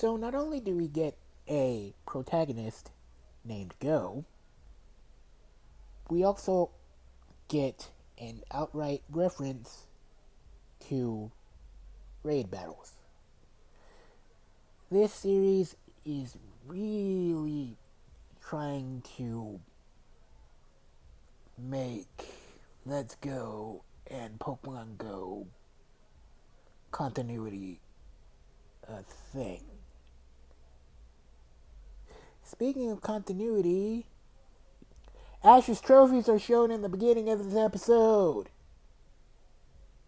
So not only do we get a protagonist named Go, we also get an outright reference to raid battles. This series is really trying to make Let's Go and Pokemon Go continuity a thing. Speaking of continuity, Ash's trophies are shown in the beginning of this episode.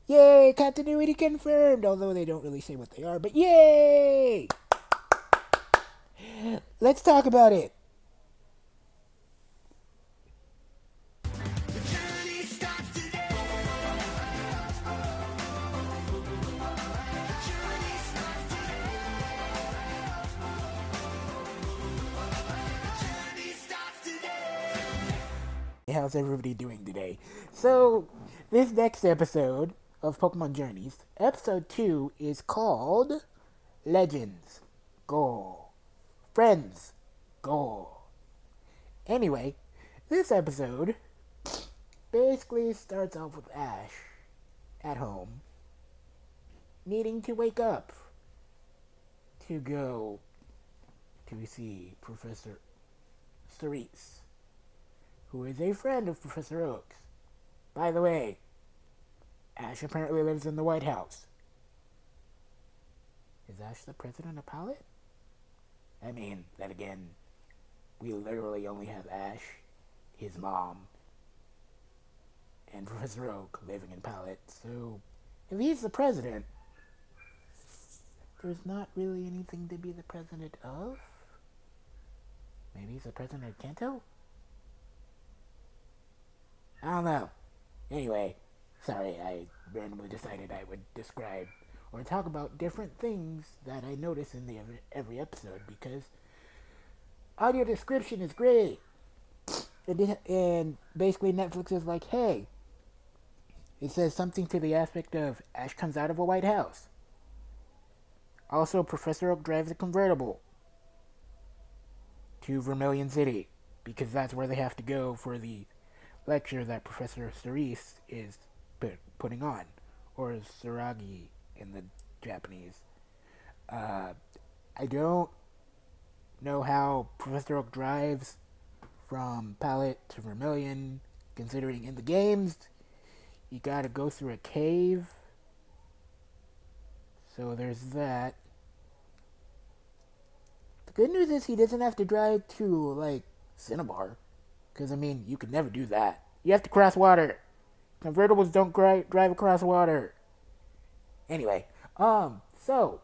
Yay, continuity confirmed, although they don't really say what they are, but yay! Let's talk about it. How's everybody doing today? So, this next episode of Pokemon Journeys, episode 2, is called Legends Go. Friends Go. Anyway, this episode basically starts off with Ash at home needing to wake up to go to see Professor Cerise, who is a friend of Professor Oak's. By the way, Ash apparently lives in the White House. Is Ash the president of Pallet? I mean, then again, we literally only have Ash, his mom, and Professor Oak living in Pallet, so if he's the president, there's not really anything to be the president of? Maybe he's the president of Kanto? I don't know. Anyway, sorry, I randomly decided I would describe or talk about different things that I notice in every episode because audio description is great. And basically Netflix is like, hey, it says something to the aspect of Ash comes out of a White House. Also, Professor Oak drives a convertible to Vermilion City because that's where they have to go for the lecture that Professor Cerise is putting on, or Suragi in the Japanese. I don't know how Professor Oak drives from Pallet to Vermilion, considering in the games you gotta go through a cave. So there's that. The good news is he doesn't have to drive to, like, Cinnabar. Because, I mean, you could never do that. You have to cross water. Convertibles don't drive across water. Anyway, so,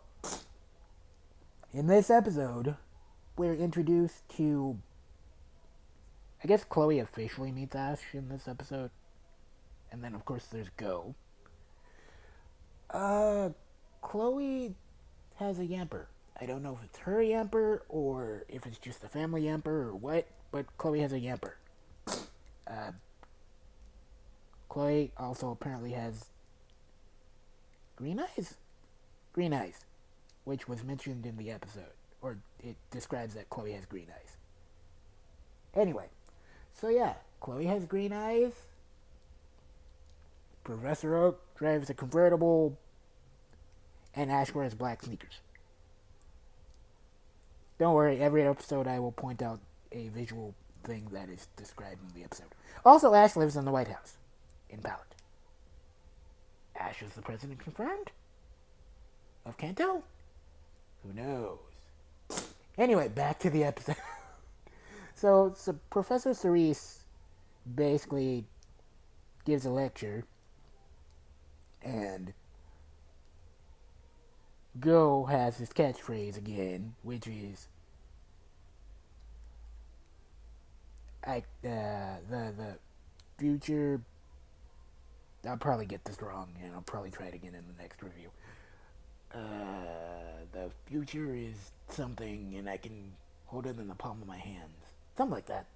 in this episode, we're introduced to, I guess Chloe officially meets Ash in this episode. And then, of course, there's Go. Chloe has a Yamper. I don't know if it's her Yamper or if it's just a family Yamper or what, but Chloe has a Yamper. Chloe also apparently has green eyes? Green eyes, which was mentioned in the episode, or it describes that Chloe has green eyes. Anyway, so yeah, Chloe has green eyes. Professor Oak drives a convertible, and Ash wears black sneakers. Don't worry, every episode I will point out a visual thing that is described in the episode. Also, Ash lives in the White House, in Pallet. Ash is the president confirmed? Of Kanto? Who knows? Anyway, back to the episode. So Professor Cerise basically gives a lecture, and Go has his catchphrase again, which is the future. I'll probably get this wrong, and I'll probably try it again in the next review. The future is something, and I can hold it in the palm of my hands. Something like that.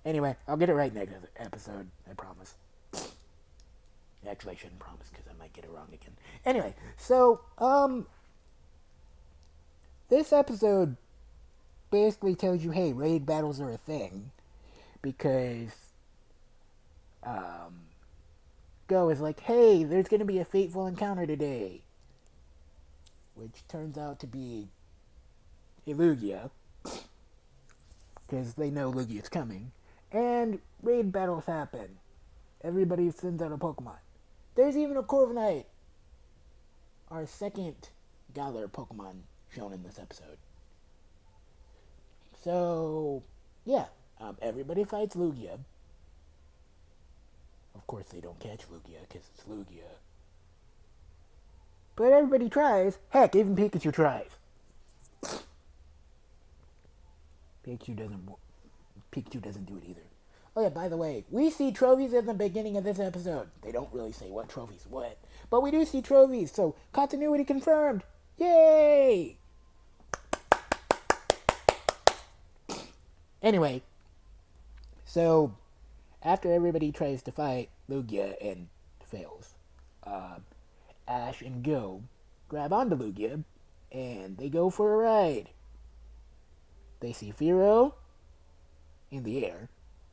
Anyway, I'll get it right next episode, I promise. Actually, I shouldn't promise, because I might get it wrong again. Anyway, so, this episode basically tells you, hey, raid battles are a thing, because um, Go is like, hey, there's going to be a fateful encounter today, which turns out to be a Lugia, because they know Lugia's coming, and raid battles happen. Everybody sends out a Pokemon. There's even a Corviknight, our second Galar Pokemon shown in this episode. So, yeah, everybody fights Lugia. Of course, they don't catch Lugia because it's Lugia. But everybody tries. Heck, even Pikachu tries. Pikachu doesn't do it either. Oh yeah, by the way, we see trophies at the beginning of this episode. They don't really say what trophies what, but we do see trophies, so continuity confirmed. Yay! Anyway, so after everybody tries to fight Lugia and fails, Ash and Go grab onto Lugia and they go for a ride. They see Firo in the air,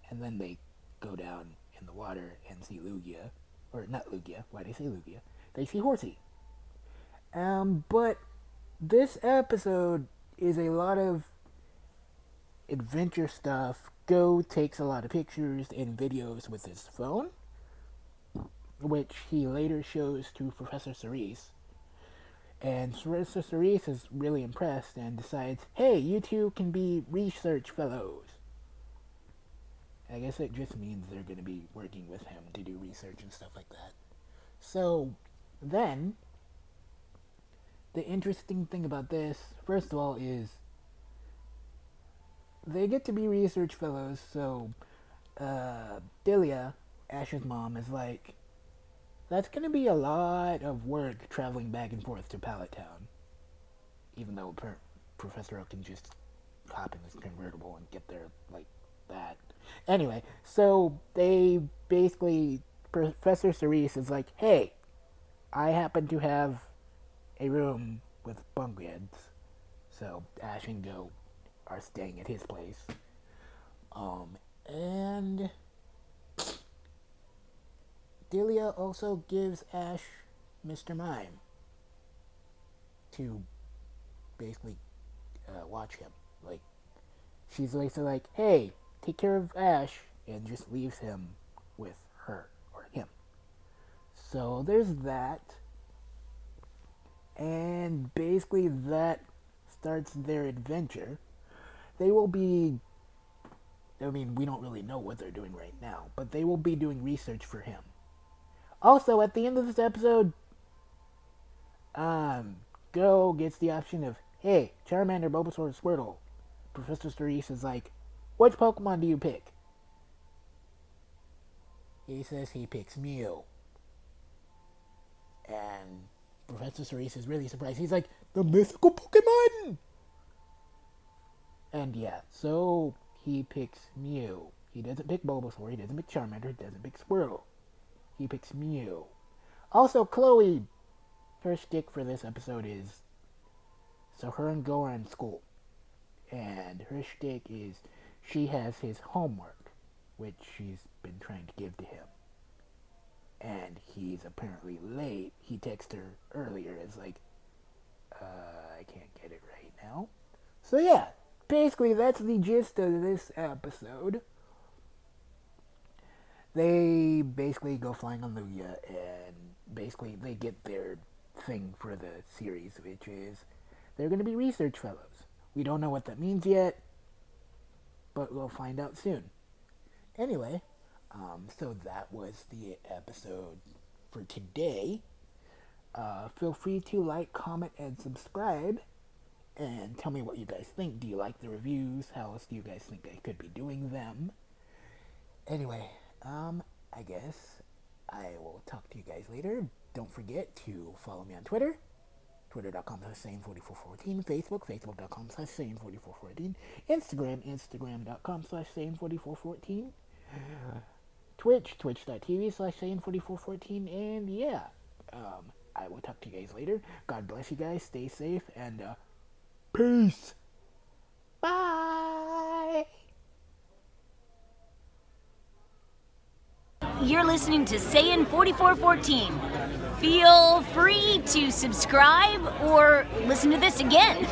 and then they go down in the water and see Lugia. Or not Lugia, why did I say Lugia? They see Horsey. But this episode is a lot of adventure stuff. Go takes a lot of pictures and videos with his phone, which he later shows to Professor Cerise. And Professor Cerise is really impressed and decides, hey, you two can be research fellows. I guess it just means they're going to be working with him to do research and stuff like that. So, then, the interesting thing about this, first of all, is they get to be research fellows, so Delia, Ash's mom, is like, that's going to be a lot of work traveling back and forth to Pallet Town. Even though Professor Oak can just hop in this convertible and get there like that. Anyway, so they basically, Professor Cerise is like, hey, I happen to have a room with bunk beds. So Ash and Go are staying at his place. And Delia also gives Ash Mr. Mime to basically watch him. Like, she's like, hey, take care of Ash, and just leaves him with her, or him. So there's that. And basically that starts their adventure. They will be, I mean, we don't really know what they're doing right now, but they will be doing research for him. Also, at the end of this episode, Go gets the option of, hey, Charmander, Bulbasaur, Squirtle. Professor Cerise is like, which Pokemon do you pick? He says he picks Mew. And Professor Cerise is really surprised. He's like, the mythical Pokemon! And yeah, so he picks Mew. He doesn't pick Bulbasaur, he doesn't pick Charmander, he doesn't pick Squirtle. He picks Mew. Also, Chloe, her shtick for this episode is, so her and Go are in school. And her shtick is, she has his homework, which she's been trying to give to him. And he's apparently late. He texted her earlier as like, I can't get it right now. So yeah, basically that's the gist of this episode. They basically go flying on Lugia, and basically they get their thing for the series, which is they're going to be research fellows. We don't know what that means yet, but we'll find out soon. Anyway, so that was the episode for today. Feel free to like, comment, and subscribe, and tell me what you guys think. Do you like the reviews? How else do you guys think I could be doing them? Anyway, I guess I will talk to you guys later. Don't forget to follow me on Twitter, twitter.com/Saiyan4414, Facebook, facebook.com/Saiyan4414, Instagram, instagram.com/Saiyan4414, Twitch, twitch.tv/Saiyan4414, and yeah, I will talk to you guys later. God bless you guys, stay safe, and Peace. Bye. You're listening to Saiyan 4414. Feel free to subscribe or listen to this again.